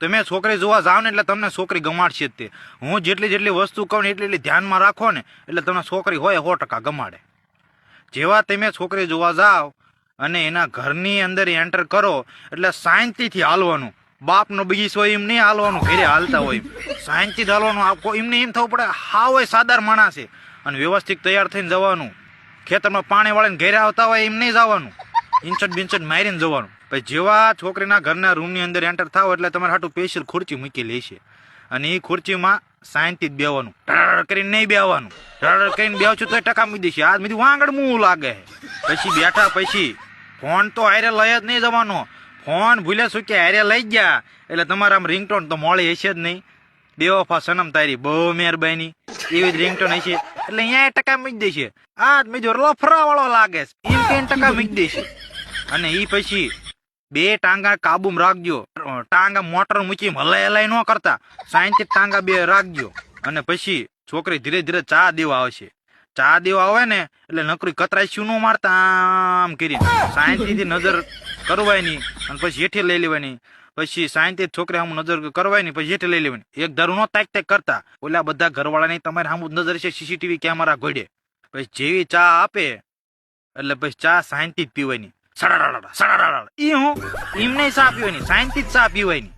તમે છોકરી જોવા જાઓ ને એટલે તમને છોકરી ગમાડશે જ તે. હું જેટલી વસ્તુ કહું ને એટલી ધ્યાનમાં રાખો ને એટલે તમને છોકરી હોય 100% ગમાડે. જેવા તમે છોકરી જોવા જાઓ અને એના ઘરની અંદર એન્ટર કરો એટલે શાંતિથી હાલવાનું. બાપનો બગીચો હોય એમ નહીં હાલવાનું, ઘરે હાલતા હોય શાંતિથી હાલવાનું. એમને એમ થવું પડે હા હોય સાદાર માણસ છે અને વ્યવસ્થિત તૈયાર થઈને જવાનું. ખેતરમાં પાણી વાળીને ઘરે આવતા હોય એમ નહીં જવાનું, ઇન્ચટ બિન્ચટ મારીને જવાનું. પછી જેવા છોકરીના ઘરના રૂમની અંદર એન્ટર થાવ એટલે તમારે હાટું સ્પેશિયલ ખુરચી મૂકેલી છે અને એ ખુરચીમાં શાંતિ જ બેવાનું, ઢળ કરીને નહીં બેવાનું. ઢળ કરીને બેવશું તો ટકા મૂકી દેશે. આજ મીધું વાંગડ મું લાગે. પછી બેઠા પછી ફોન તો હારે લઈ જ નહીં જવાનો. ફોન ભૂલે શું કે હારે લઈ ગયા એટલે તમારા આમ રિંગટોન તો મળી હશે જ નહીં. બેવફા સનમ તારી બહુ મહેરબાની એવી જ રિંગટોન હશે એટલે અહીંયા ટકા મૂકી દેશે. આજ મીજો લફરા વાળો લાગે એમ કઈ ટકા મૂકી દેશે. અને એ પછી 2 ટાંગા કાબુમાં રાખજો. ટાંગા મોટર મૂકી હલાય ન કરતા, શાંતિ ટાંગા 2 રાખજો. અને પછી છોકરી ધીરે ધીરે ચા દેવા આવશે. ચા દેવા આવે ને એટલે નકરી કતરાઈ શું ન મારતા આમ કરી શાંતિથી નજર કરવાની અને પછી હેઠે લઈ લેવાની. પછી શાંતિ છોકરી સામું નજર કરવાની પછી હેઠે લઈ લેવાની. એક ધારું ન તાક તાક કરતા. ઓલા બધા ઘરવાળાની તમારી સામું નજર છે સીસીટીવી કેમેરા ઘોડે. પછી જેવી ચા આપે એટલે પછી ચા શાંતિ જ પીવાની. સડાડા સડાડા એ હું એમને ચા પીવાની, શાંતિ જ ચા પીવાની.